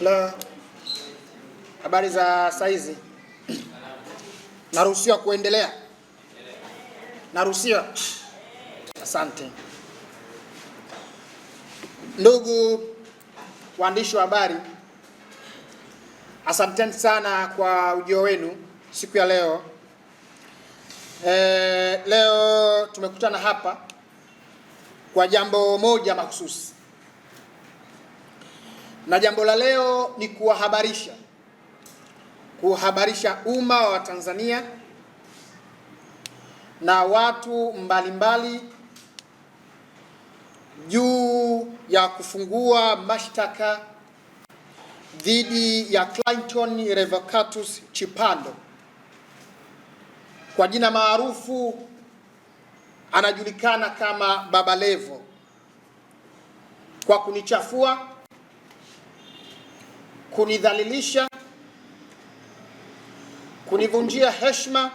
La, habari za saizi. Naruhusiwa kuendelea? Naruhusiwa? Asante. Ndugu waandishi wa habari, asanteni sana kwa ujio wenu siku ya leo. Leo tumekutana hapa kwa jambo moja mahususi, na jambo la leo ni kuhabarisha umma wa Tanzania na watu mbalimbali juu ya kufungua mashtaka dhidi ya Clayton Revocatus Chipando, kwa jina maarufu anajulikana kama Baba Levo, kwa kunichafua, kunidhalilisha, kunivunjia heshima,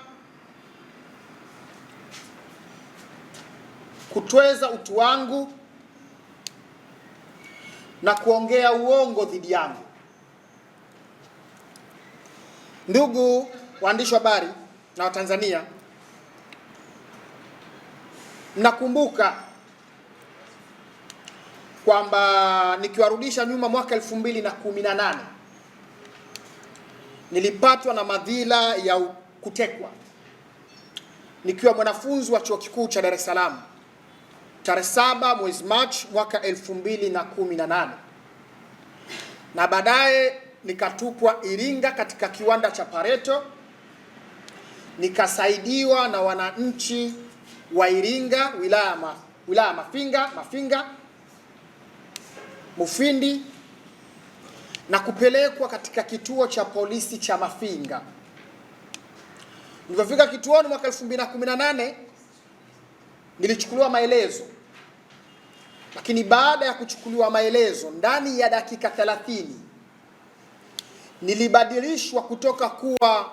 kutweza utu wangu na kuongea uongo dhidi yangu. Ndugu waandishi wa habari na Watanzania, nakumbuka kwamba nikiwarudisha nyuma mwaka 2018 nilipatwa na madhila ya kutekwa nikiwa mwanafunzi wa chuo kikuu cha Dar es Salaam tarehe 7 mwezi Machi mwaka 2018, na baadaye nikatupwa Iringa katika kiwanda cha Pareto, nikasaidiwa na wananchi wa Iringa, wilaya Mafinga, Mufindi, na kupelekwa katika kituo cha polisi cha Mafinga. Nilipofika kituoni mwaka 2018 nilichukuliwa maelezo, lakini baada ya kuchukuliwa maelezo ndani ya dakika 30 nilibadilishwa kutoka kuwa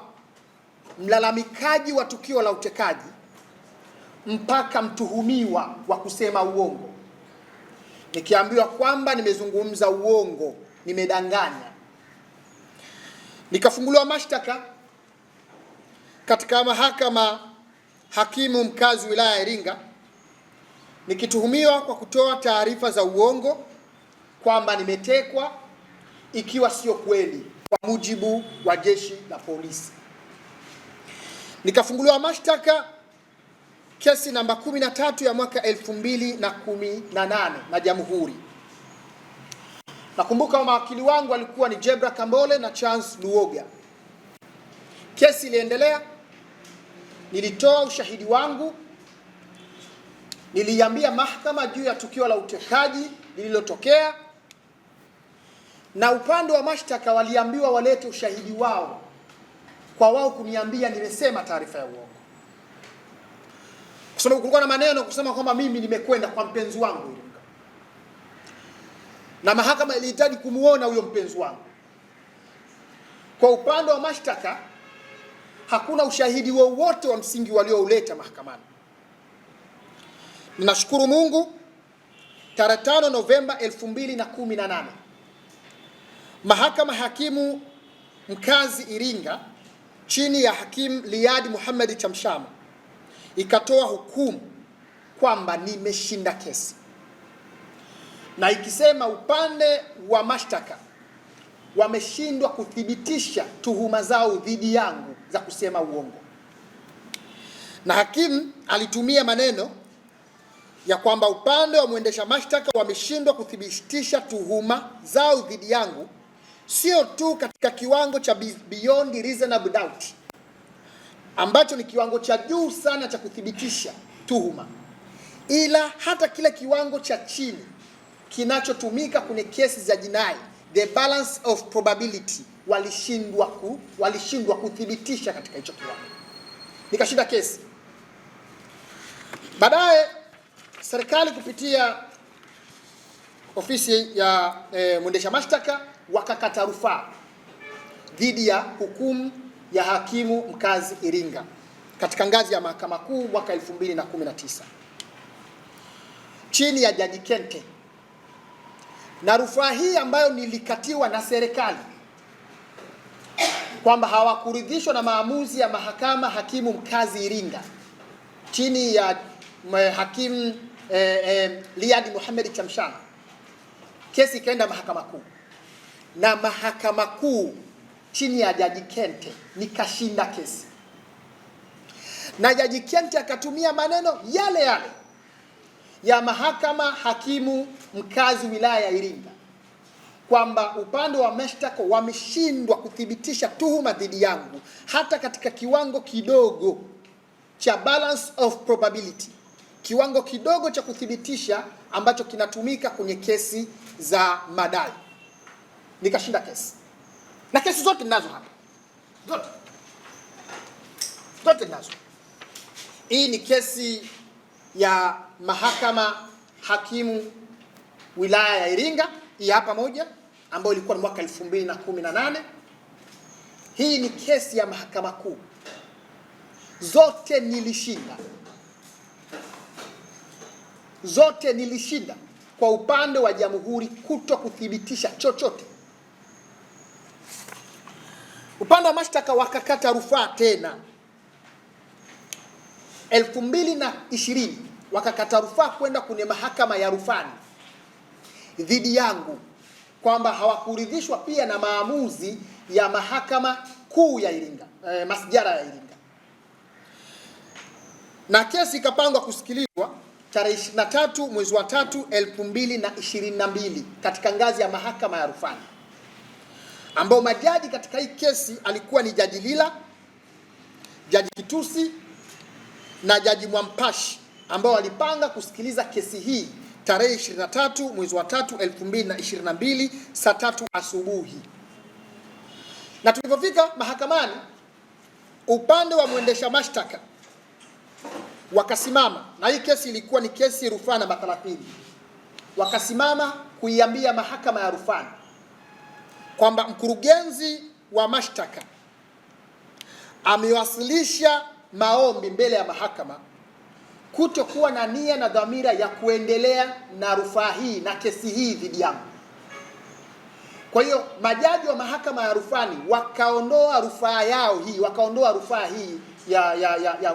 mlalamikaji wa tukio la utekaji mpaka mtuhumiwa wa kusema uongo, nikiambiwa kwamba nimezungumza uongo, nimedanganya. Nikafunguliwa mashtaka katika mahakama hakimu mkazi wilaya ya Iringa, nikituhumiwa kwa kutoa taarifa za uongo kwamba nimetekwa, ikiwa sio kweli, kwa mujibu wa jeshi la polisi. Nikafunguliwa mashtaka kesi namba 13 ya mwaka 2018 na Jamhuri. Nakumbuka mawakili wangu walikuwa ni Jebra Kambole na Charles Luoga. Kesi iliendelea, nilitoa ushahidi wangu, niliambia mahakama juu ya tukio la utekaji lililotokea, na upande wa mashtaka waliambiwa walete ushahidi wao kwa wao kuniambia nimesema taarifa ya uongo, kwa sababu kulikuwa na maneno kusema kwamba mimi nimekwenda kwa mpenzi wangu Iringa, na mahakama ilihitaji kumuona huyo mpenzi wangu. Kwa upande wa mashtaka hakuna ushahidi wowote wa msingi waliouleta mahakamani. Ninashukuru Mungu, tarehe 5 Novemba 2018 mahakama hakimu mkazi Iringa chini ya hakimu Liadi Muhammad Chamshama ikatoa hukumu kwamba nimeshinda kesi, na ikisema upande wa mashtaka wameshindwa kuthibitisha tuhuma zao dhidi yangu za kusema uongo. Na hakimu alitumia maneno ya kwamba upande wa mwendesha mashtaka wameshindwa kuthibitisha tuhuma zao dhidi yangu, sio tu katika kiwango cha beyond reasonable doubt, ambacho ni kiwango cha juu sana cha kuthibitisha tuhuma, ila hata kile kiwango cha chini kinachotumika kwenye kesi za jinai, the balance of probability, walishindwa kuthibitisha katika hicho kiwango. Nikashinda kesi. Baadaye serikali kupitia ofisi ya mwendesha mashtaka wakakata rufaa dhidi ya hukumu ya hakimu mkazi Iringa katika ngazi ya mahakama kuu mwaka 2019 chini ya Jaji Kente Na rufaa hii ambayo nilikatiwa na serikali kwamba hawakuridhishwa na maamuzi ya mahakama hakimu mkazi Iringa chini ya hakimu Liadi Muhammad Chamshama, kesi ikaenda mahakama kuu, na mahakama kuu chini ya Jaji Kente nikashinda kesi, na Jaji Kente akatumia maneno yale yale ya mahakama hakimu mkazi wilaya ya Iringa kwamba upande wa mashtaka wameshindwa kuthibitisha tuhuma dhidi yangu hata katika kiwango kidogo cha balance of probability, kiwango kidogo cha kuthibitisha ambacho kinatumika kwenye kesi za madai. Nikashinda kesi, na kesi zote ninazo hapa, zote ninazo. Hii ni kesi ya mahakama hakimu wilaya ya Iringa, hii hapa moja, ambayo ilikuwa ni mwaka 2018. Hii ni kesi ya mahakama kuu, zote nilishinda, zote nilishinda kwa upande wa jamhuri kuto kuthibitisha chochote. Upande wa mashtaka wakakata rufaa tena 2020, wakakata rufaa kwenda kwenye mahakama ya rufani dhidi yangu kwamba hawakuridhishwa pia na maamuzi ya mahakama kuu ya Iringa, masjara ya Iringa, na kesi ikapangwa kusikilizwa tarehe 23 mwezi wa 3 2022 katika ngazi ya mahakama ya rufani, ambao majaji katika hii kesi alikuwa ni Jaji Lila, Jaji Kitusi na Jaji Mwampashi, ambao walipanga kusikiliza kesi hii tarehe 23 mwezi wa 3 2022 saa 3 asubuhi. Na tulipofika mahakamani, upande wa mwendesha mashtaka wakasimama, na hii kesi ilikuwa ni kesi rufaa namba 30, wakasimama kuiambia mahakama ya rufani kwamba mkurugenzi wa mashtaka amewasilisha maombi mbele ya mahakama kutokuwa na nia na dhamira ya kuendelea na rufaa hii na kesi hii dhidi yangu. Kwa hiyo majaji wa mahakama ya rufani wakaondoa rufaa yao hii, wakaondoa rufaa hii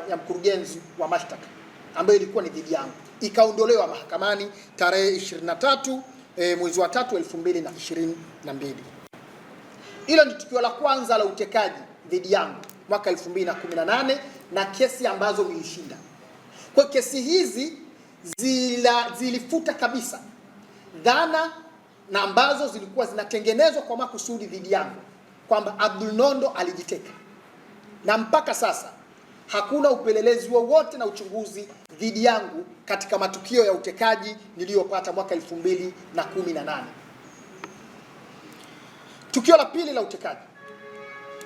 ya mkurugenzi wa mashtaka ambayo ilikuwa ni dhidi yangu, ikaondolewa mahakamani tarehe 23 mwezi wa 3 2022. Hilo ni tukio la kwanza la utekaji dhidi yangu mwaka 2018 na kesi ambazo nilishinda. Kwa kesi hizi zilifuta kabisa dhana na ambazo zilikuwa zinatengenezwa kwa makusudi dhidi yangu kwamba Abdul Nondo alijiteka, na mpaka sasa hakuna upelelezi wowote na uchunguzi dhidi yangu katika matukio ya utekaji niliyopata mwaka 2018. Tukio la pili la utekaji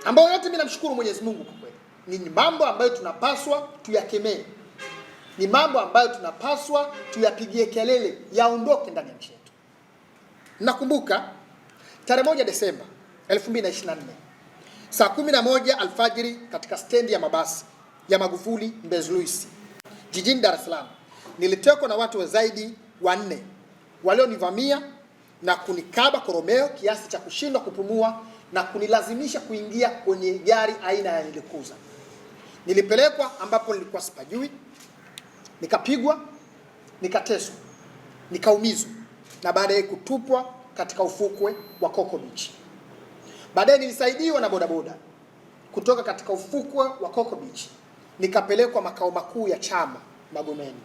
ambayo yote mimi namshukuru Mwenyezi Mungu kwa kweli, ni mambo ambayo tunapaswa tuyakemee, ni mambo ambayo tunapaswa tuyapigie kelele yaondoke ndani ya nchi yetu. Nakumbuka tarehe 1 Desemba 2024 saa 11 alfajiri katika stendi ya mabasi ya Magufuli Mbezi Luis jijini Dar es Salaam, nilitekwa na watu zaidi wa 4 walionivamia na kunikaba koromeo kiasi cha kushindwa kupumua na kunilazimisha kuingia kwenye gari aina ya nilikuza. Nilipelekwa ambapo nilikuwa sipajui, nikapigwa, nikateswa, nikaumizwa na baadaye kutupwa katika ufukwe wa Coco Beach. Baadaye nilisaidiwa na bodaboda kutoka katika ufukwe wa Coco Beach, nikapelekwa makao makuu ya chama Magomeni,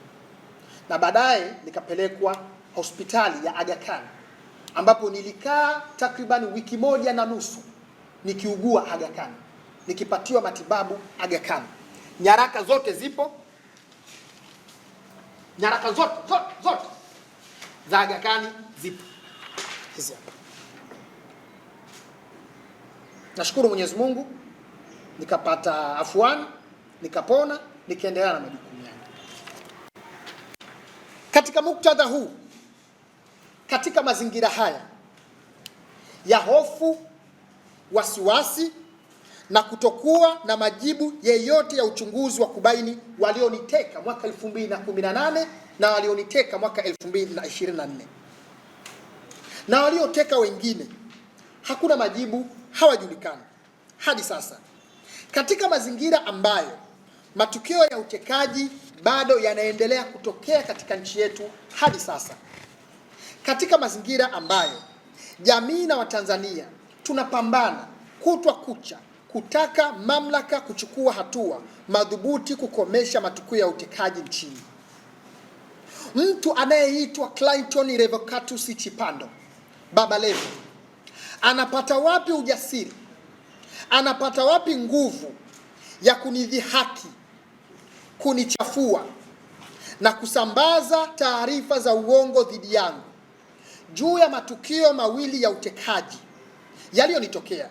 na baadaye nikapelekwa hospitali ya Aga Khan ambapo nilikaa takriban wiki 1.5 nikiugua Aga Khan, nikipatiwa matibabu Aga Khan. Nyaraka zote zipo, nyaraka zote za Aga Khan zipo hizi hapa. Nashukuru Mwenyezi Mungu, nikapata afuani, nikapona, nikaendelea na majukumu yangu. Katika muktadha huu, katika mazingira haya ya hofu, wasiwasi na kutokuwa na majibu yeyote ya uchunguzi wa kubaini walioniteka mwaka 2018 na walioniteka mwaka 2024, na walioteka wengine hakuna majibu, hawajulikani hadi sasa. Katika mazingira ambayo matukio ya utekaji bado yanaendelea kutokea katika nchi yetu hadi sasa, katika mazingira ambayo jamii na Watanzania tunapambana kutwa kucha kutaka mamlaka kuchukua hatua madhubuti kukomesha matukio ya utekaji nchini, mtu anayeitwa Clayton Revocatus Chipando, Baba Levo, anapata wapi ujasiri, anapata wapi nguvu ya kunidhihaki, kunichafua na kusambaza taarifa za uongo dhidi yangu juu ya matukio mawili ya utekaji yaliyonitokea,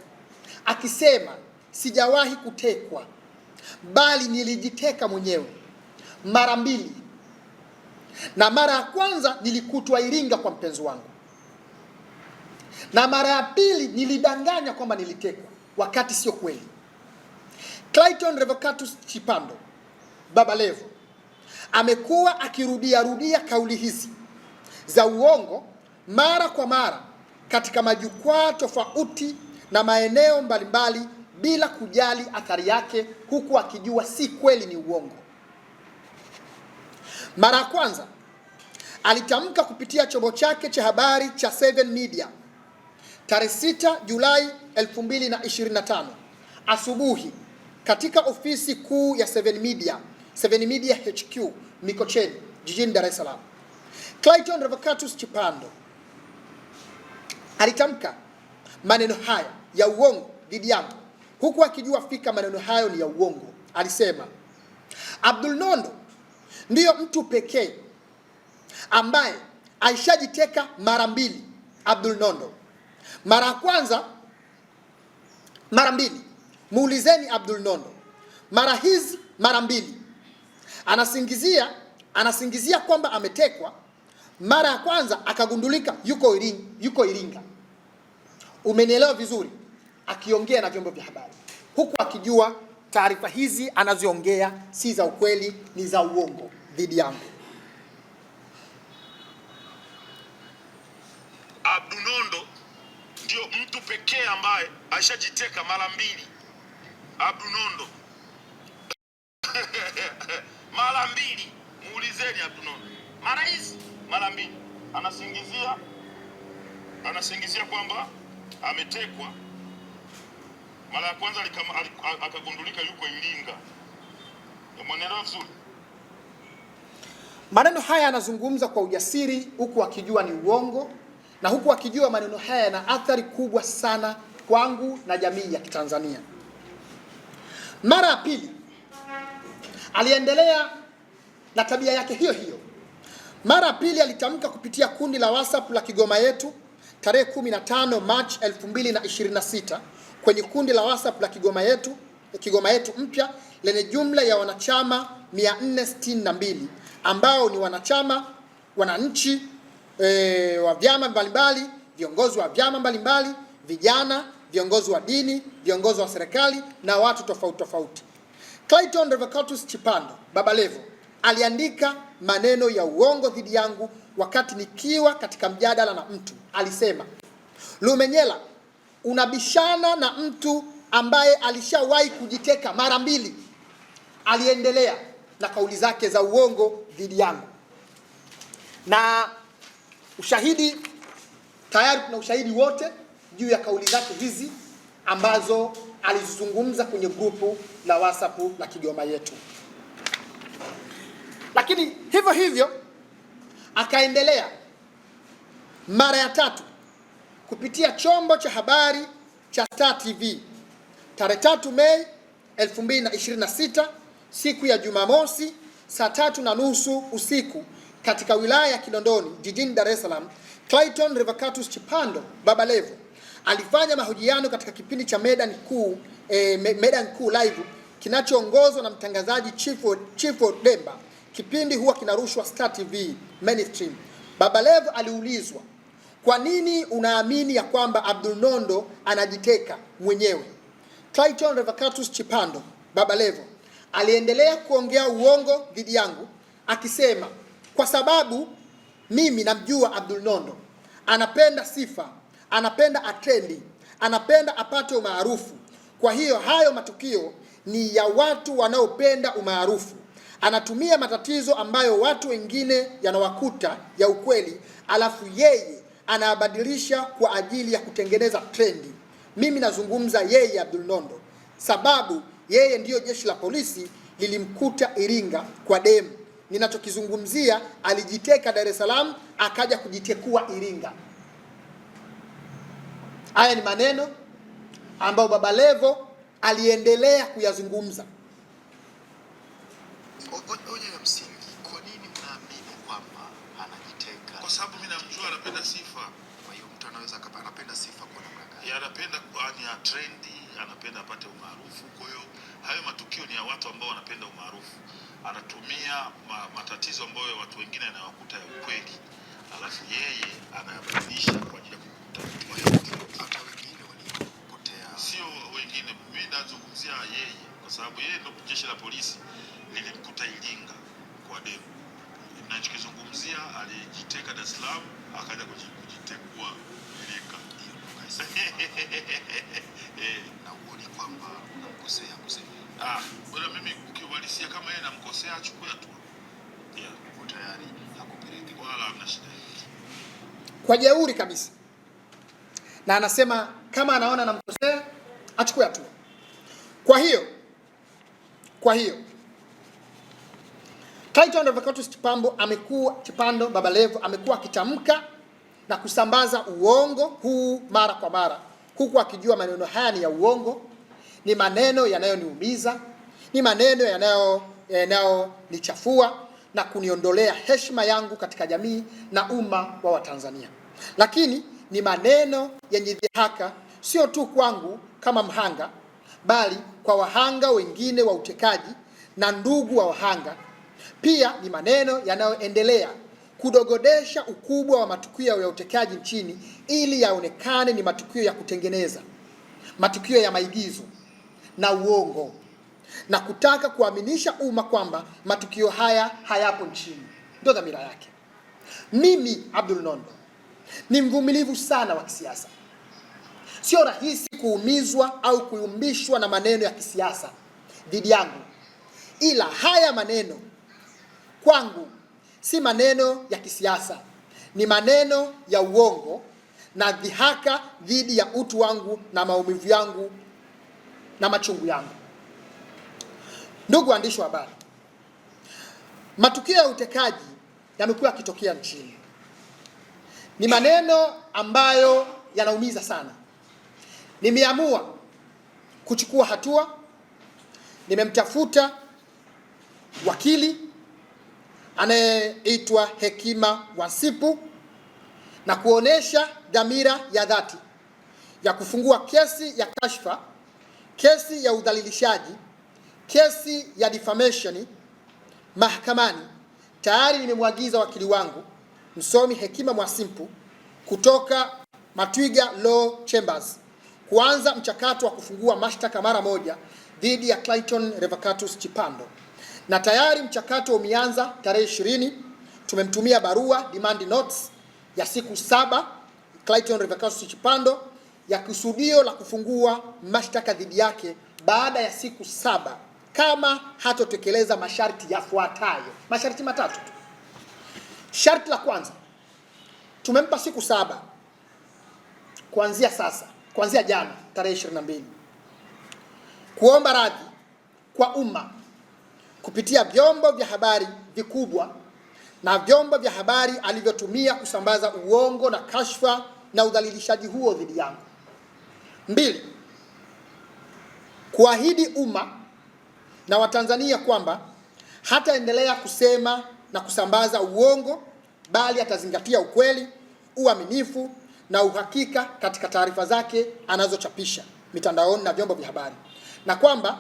akisema sijawahi kutekwa bali nilijiteka mwenyewe mara mbili, na mara ya kwanza nilikutwa Iringa kwa mpenzi wangu, na mara ya pili nilidanganya kwamba nilitekwa wakati sio kweli. Clayton Revocatus Chipando, Baba Levo, amekuwa akirudia kauli hizi za uongo mara kwa mara katika majukwaa tofauti na maeneo mbalimbali bila kujali athari yake, huku akijua si kweli, ni uongo. Mara ya kwanza alitamka kupitia chombo chake cha habari cha 7 Media tarehe 6 Julai 2025 asubuhi katika ofisi kuu ya 7 Media HQ Mikocheni jijini Dar es Salaam. Clayton Revocatus Chipando alitamka maneno haya ya uongo dhidi yangu huku akijua fika maneno hayo ni ya uongo. Alisema Abdul Nondo ndiyo mtu pekee ambaye aishajiteka mara mbili. Abdul Nondo mara ya kwanza, mara mbili. Muulizeni Abdul Nondo mara hizi mara mbili. Anasingizia kwamba ametekwa. Mara ya kwanza akagundulika yuko Iringa. Umenielewa vizuri? Akiongea na vyombo vya habari huku akijua taarifa hizi anazoongea si za ukweli, ni za uongo dhidi yangu. Abdul Nondo ndio mtu pekee ambaye aishajiteka mara mbili. Abdul Nondo mara mbili. Muulizeni Abdul Nondo mara hizi mara mbili. Anasingizia kwamba ametekwa. Mara ya kwanza akagundulika yuko Iringa. Umeelewa vizuri? Maneno haya anazungumza kwa ujasiri huku akijua ni uongo, na huku akijua maneno haya yana athari kubwa sana kwangu na jamii ya Kitanzania. Mara ya pili aliendelea na tabia yake hiyo hiyo. Mara ya pili alitamka kupitia kundi la WhatsApp la Kigoma Yetu tarehe 15 March 2026 kwenye kundi la WhatsApp la Kigoma Yetu mpya lenye jumla ya wanachama 462 ambao ni wananchi wa vyama mbalimbali, viongozi wa vyama mbalimbali, vijana, viongozi wa dini, viongozi wa serikali na watu tofauti. Clayton Revocatus Chipando, Baba Levo, aliandika maneno ya uongo dhidi yangu wakati nikiwa katika mjadala na mtu. Alisema, Lumenyela, unabishana na mtu ambaye alishawahi kujiteka mara mbili. Aliendelea na kauli zake za uongo dhidi yangu, na ushahidi tayari, kuna ushahidi wote juu ya kauli zake hizi ambazo alizungumza kwenye grupu la WhatsApp la Kigoma Yetu. Lakini hivyo akaendelea mara ya tatu kupitia chombo cha habari cha Star TV tarehe 3 Mei 2026 siku ya Jumamosi saa 3:30 usiku katika wilaya ya Kinondoni jijini Dar es Salaam. Clayton Revocatus Chipando, Baba Levo, alifanya mahojiano katika kipindi cha Medan Kuu Live kinachoongozwa na mtangazaji Chief Demba. Kipindi huwa kinarushwa Star TV mainstream. Baba Levo aliulizwa, kwa nini unaamini ya kwamba Abdul Nondo anajiteka mwenyewe? Clayton Revocatus Chipando, Baba Levo, aliendelea kuongea uongo dhidi yangu akisema, kwa sababu mimi namjua Abdul Nondo, anapenda sifa, anapenda atrendi, anapenda apate umaarufu. Kwa hiyo hayo matukio ni ya watu wanaopenda umaarufu. Anatumia matatizo ambayo watu wengine yanawakuta ya ukweli, alafu yeye anabadilisha kwa ajili ya kutengeneza trendi. Mimi nazungumza yeye Abdul Nondo, sababu yeye ndiyo jeshi la polisi lilimkuta Iringa kwa demu. Ninachokizungumzia, alijiteka Dar es Salaam akaja kujitekua Iringa. Haya ni maneno ambayo Baba Levo aliendelea kuyazungumza. Hoja ya msingi, kwa nini mnaamini kwamba anajiteka? Kwa sababu mimi namjua anapenda sifa. Kwa hiyo mtu anaweza anapenda sifa kwa namna gani? Anapenda kwani ya trendi, anapenda apate umaarufu. Kwa hiyo hayo matukio ni ya watu ambao wanapenda umaarufu. Anatumia matatizo ambayo watu wengine yanawakuta ya ukweli, alafu yeye anayabadilisha kwa ajili ya kukuta hata wengine waliopotea. Sio wengine, mimi nazungumzia yeye, kwa sababu yeye ndio jeshi la polisi lilimkuta Iringa kwa demu. Ninachokizungumzia, alijiteka Dar es Salaam akaja kujitekua Iringa. Na uone kwamba unamkosea kusema. Bwana, mimi ukiwalisia kama yeye namkosea, achukue hatua. Uko tayari hakupeleke wala hamna shida. Kwa jeuri kabisa. Na anasema kama anaona namkosea, achukue hatua. Kwa hiyo Clayton Revocatus Chipando Baba Levo amekuwa akitamka na kusambaza uongo huu mara kwa mara, huku akijua maneno haya ni ya uongo, ni maneno yanayoniumiza, ni maneno yanayonichafua na kuniondolea heshima yangu katika jamii na umma wa Watanzania. Lakini ni maneno yenye dhihaka, sio tu kwangu kama mhanga, bali kwa wahanga wengine wa utekaji na ndugu wa wahanga. Pia ni maneno yanayoendelea kudogodesha ukubwa wa matukio ya utekaji nchini ili yaonekane ni matukio ya kutengeneza, matukio ya maigizo na uongo, na kutaka kuaminisha umma kwamba matukio haya hayapo nchini. Ndio dhamira yake. Mimi Abdul Nondo ni mvumilivu sana wa kisiasa. Sio rahisi kuumizwa au kuyumbishwa na maneno ya kisiasa dhidi yangu, ila haya maneno kwangu si maneno ya kisiasa, ni maneno ya uongo na dhihaka dhidi ya utu wangu na maumivu yangu na machungu yangu. Ndugu waandishi wa habari, matukio ya utekaji yamekuwa yakitokea nchini. Ni maneno ambayo yanaumiza sana. Nimeamua kuchukua hatua. Nimemtafuta wakili anayeitwa Hekima Wasipu na kuonesha dhamira ya dhati ya kufungua kesi ya kashfa, kesi ya udhalilishaji, kesi ya defamation mahakamani. Tayari nimemwagiza wakili wangu msomi Hekima Wasipu kutoka Matwiga Law Chambers kuanza mchakato wa kufungua mashtaka mara moja dhidi ya Clayton Revocatus Chipando. Na tayari mchakato umeanza. Tarehe 20 tumemtumia barua demand notes ya siku 7 Clayton Revocatus Chipando ya kusudio la kufungua mashtaka dhidi yake baada ya siku 7 kama hatotekeleza masharti yafuatayo. Masharti matatu tu. Sharti la kwanza, tumempa siku 7 kuanzia sasa, kuanzia jana tarehe 22, kuomba radhi kwa umma kupitia vyombo vya habari vikubwa na vyombo vya habari alivyotumia kusambaza uongo na kashfa na udhalilishaji huo dhidi yangu. 2, kuahidi umma na Watanzania kwamba hataendelea kusema na kusambaza uongo, bali atazingatia ukweli, uaminifu na uhakika katika taarifa zake anazochapisha mitandaoni na vyombo vya habari, na kwamba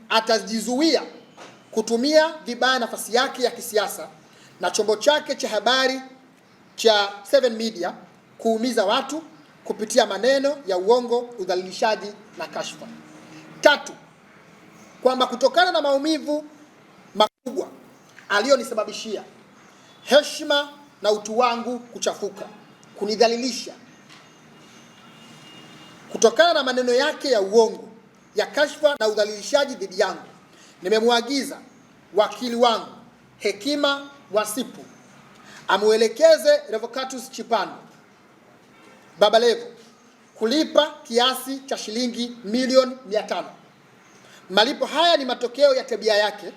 atajizuia kutumia vibaya nafasi yake ya kisiasa na chombo chake cha habari cha 7 Media kuumiza watu kupitia maneno ya uongo, udhalilishaji na kashfa. 3, kwamba kutokana na maumivu makubwa aliyonisababishia, heshima na utu wangu kuchafuka, kunidhalilisha. Kutokana na maneno yake ya uongo, ya kashfa na udhalilishaji dhidi yangu, nimemwagiza wakili wangu Hekima Mwasipu amuelekeze Revocatus Chipando Baba Levo kulipa kiasi cha shilingi milioni 500. Malipo haya ni matokeo ya tabia yake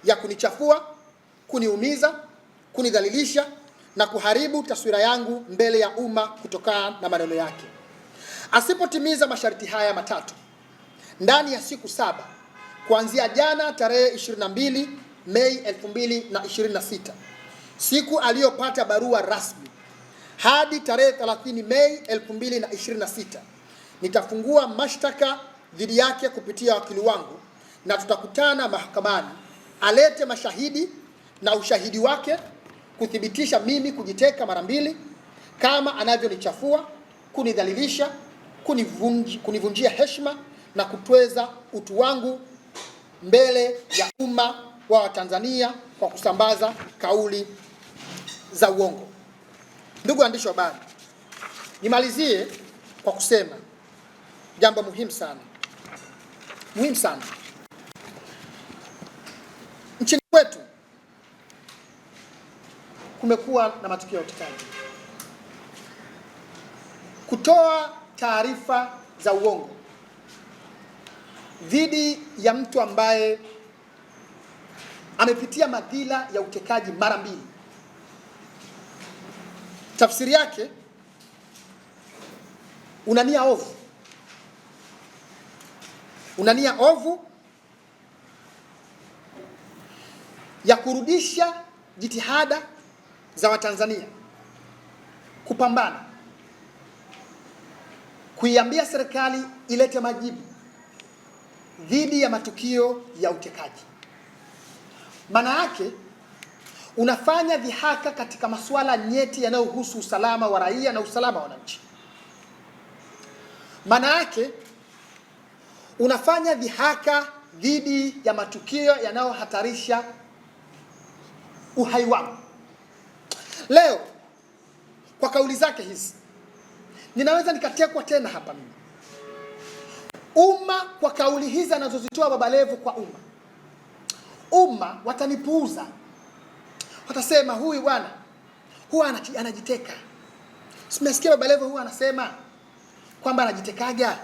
ya kunichafua, kuniumiza, kunidhalilisha na kuharibu taswira yangu mbele ya umma kutokana na maneno yake. Asipotimiza masharti haya matatu ndani ya siku 7 kuanzia jana tarehe 22 Mei 2026, siku aliyopata barua rasmi, hadi tarehe 30 Mei 2026, nitafungua mashtaka dhidi yake kupitia wakili wangu na tutakutana mahakamani alete mashahidi na ushahidi wake kuthibitisha mimi kujiteka mara 2 kama anavyonichafua, kunidhalilisha, kunivunjia heshima na kutweza utu wangu mbele ya umma wa Watanzania kwa kusambaza kauli za uongo. Ndugu waandishi wa habari, nimalizie kwa kusema jambo muhimu sana. Nchini kwetu kumekuwa na matukio ya utekaji. Kutoa taarifa za uongo dhidi ya mtu ambaye amepitia madhila ya utekaji mara 2, tafsiri yake unania ovu ya kurudisha jitihada za Watanzania kupambana, kuiambia serikali ilete majibu dhidi ya matukio ya utekaji. Maana yake unafanya dhihaka katika masuala nyeti yanayohusu usalama wa raia na usalama wa wananchi. Maana yake unafanya dhihaka dhidi ya matukio yanayohatarisha uhai wangu. Leo kwa kauli zake hizi ninaweza nikatekwa tena hapa mimi. Umma kwa kauli hizi anazozitoa Baba Levo kwa umma watanipuuza. Watasema huyu bwana huwa anajiteka. Simesikia Baba Levo huwa anasema kwamba anajitekaga.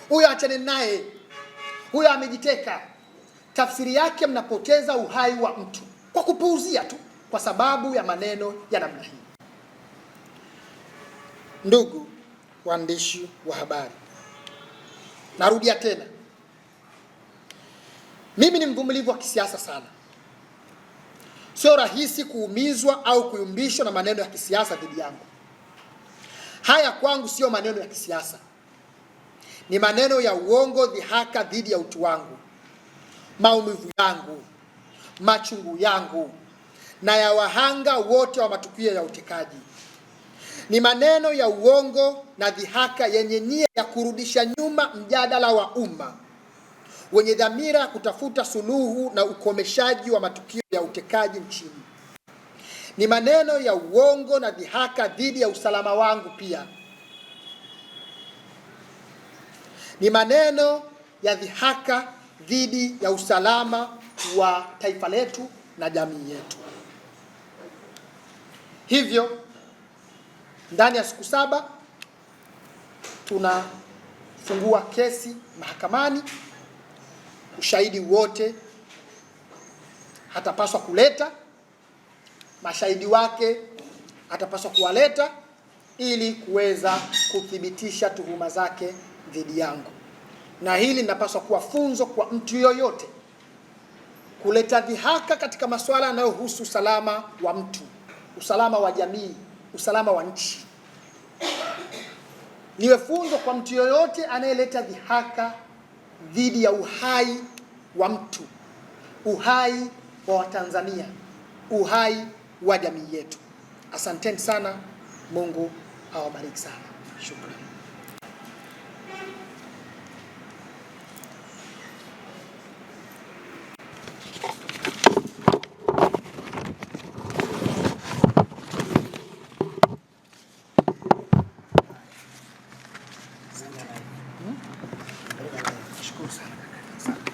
Huyo achane naye. Huyo amejiteka. Tafsiri yake mnapoteza uhai wa mtu kwa kupuuzia tu kwa sababu ya maneno ya namna hii. Ndugu waandishi wa habari, narudia tena, mimi ni mvumilivu wa kisiasa sana. Sio rahisi kuumizwa au kuyumbishwa na maneno ya kisiasa dhidi yangu. Haya kwangu sio maneno ya kisiasa, ni maneno ya uongo, dhihaka dhidi ya utu wangu, maumivu yangu, machungu yangu na ya wahanga wote wa matukio ya utekaji. Ni maneno ya uongo na dhihaka yenye nia ya kurudisha nyuma mjadala wa umma wenye dhamira ya kutafuta suluhu na ukomeshaji wa matukio ya utekaji nchini. Ni maneno ya uongo na dhihaka dhidi ya usalama wangu pia. Ni maneno ya dhihaka dhidi ya usalama wa taifa letu na jamii yetu. Hivyo ndani ya siku 7 tunafungua kesi mahakamani. Ushahidi wote hatapaswa kuleta, mashahidi wake atapaswa kuwaleta ili kuweza kuthibitisha tuhuma zake dhidi yangu. Na hili linapaswa kuwa funzo kwa mtu yoyote kuleta dhihaka katika masuala yanayohusu usalama wa mtu, usalama wa jamii, usalama wa nchi. Niwe funzo kwa mtu yoyote anayeleta dhihaka dhidi ya uhai wa mtu, uhai wa Watanzania, uhai wa jamii yetu. Asanteni sana. Mungu awabariki sana. Shukrani. Shukuru sana. Asante.